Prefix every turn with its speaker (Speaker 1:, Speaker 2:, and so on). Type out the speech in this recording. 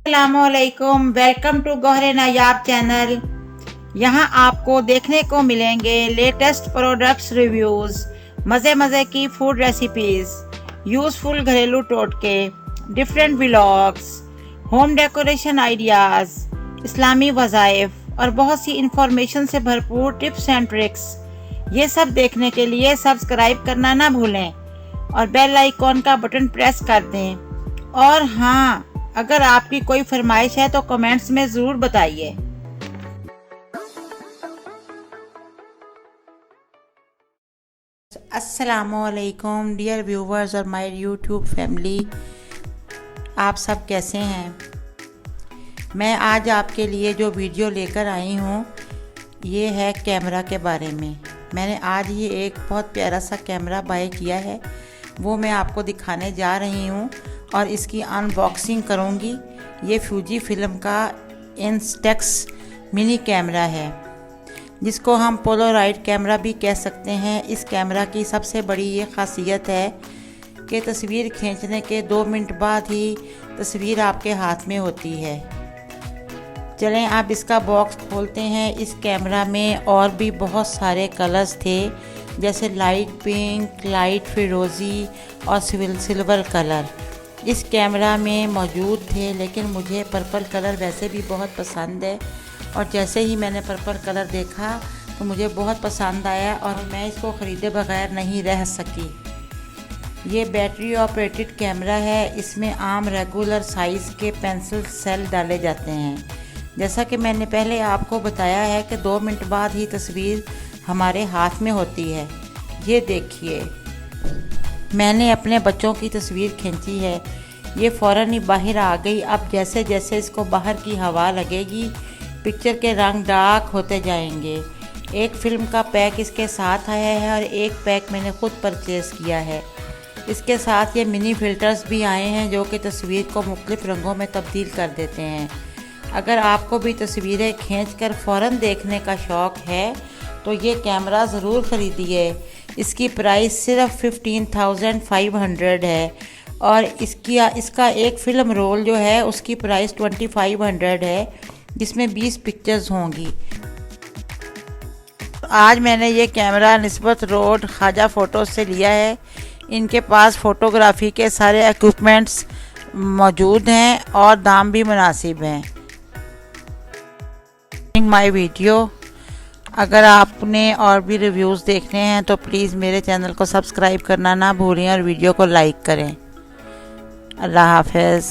Speaker 1: अस्सलामुअलैकुम, welcome to Gauhar Nayab channel. यहाँ आपको देखने को मिलेंगे लेटेस्ट प्रोडक्ट्स रिव्यूज़, मज़े की फूड रेसिपीज़, यूज़फुल घरेलू टोटके, different vlogs, home decoration ideas, इस्लामी वज़ाइफ और बहुत सी इंफॉर्मेशन से भरपूर टिप्स एंड ट्रिक्स। ये सब देखने के लिए सब्सक्राइब करना ना भूलें और बेल आइकॉन का बटन प्रेस कर दें। और हाँ, अगर आपकी कोई फरमाइश है तो कमेंट्स में ज़रूर बताइए। अस्सलामुअलैकुम डियर व्यूवर्स और माय यूट्यूब फैमिली, आप सब कैसे हैं? मैं आज आपके लिए जो वीडियो लेकर आई हूँ ये है कैमरा के बारे में। मैंने आज ये एक बहुत प्यारा सा कैमरा बाय किया है, वो मैं आपको दिखाने जा रही हूँ और इसकी अनबॉक्सिंग करूँगी। ये फूजी फिल्म का इंस्टेक्स मिनी कैमरा है, जिसको हम पोलराइड कैमरा भी कह सकते हैं। इस कैमरा की सबसे बड़ी ये ख़ासियत है कि तस्वीर खींचने के 2 मिनट बाद ही तस्वीर आपके हाथ में होती है। चलें आप इसका बॉक्स खोलते हैं। इस कैमरा में और भी बहुत सारे कलर्स थे, जैसे लाइट पिंक, लाइट फिरोज़ी और सिल्वर कलर इस कैमरा में मौजूद थे, लेकिन मुझे पर्पल कलर वैसे भी बहुत पसंद है और जैसे ही मैंने पर्पल कलर देखा तो मुझे बहुत पसंद आया और मैं इसको ख़रीदे बगैर नहीं रह सकी। ये बैटरी ऑपरेटेड कैमरा है। इसमें आम रेगुलर साइज़ के पेंसिल सेल डाले जाते हैं। जैसा कि मैंने पहले आपको बताया है कि 2 मिनट बाद ही तस्वीर हमारे हाथ में होती है। ये देखिए, मैंने अपने बच्चों की तस्वीर खींची है, ये फ़ौरन ही बाहर आ गई। अब जैसे जैसे इसको बाहर की हवा लगेगी, पिक्चर के रंग डार्क होते जाएंगे। एक फ़िल्म का पैक इसके साथ आया है और एक पैक मैंने ख़ुद परचेज़ किया है। इसके साथ ये मिनी फ़िल्टर्स भी आए हैं जो कि तस्वीर को मुख्तलिफ़ रंगों में तब्दील कर देते हैं। अगर आपको भी तस्वीरें खींचकर फ़ौरन देखने का शौक़ है तो ये कैमरा ज़रूर ख़रीदिए। इसकी प्राइस सिर्फ 15,500 है और इसका एक फ़िल्म रोल जो है उसकी प्राइस 2500 है, जिसमें 20 पिक्चर्स होंगी। आज मैंने ये कैमरा निस्बत रोड ख्वाजा फ़ोटो से लिया है। इनके पास फ़ोटोग्राफ़ी के सारे इक्विपमेंट्स मौजूद हैं और दाम भी मुनासिब हैं। माय वीडियो, अगर आपने और भी रिव्यूज़ देखने हैं तो प्लीज़ मेरे चैनल को सब्सक्राइब करना ना भूलें और वीडियो को लाइक करें। अल्लाह हाफ़िज़।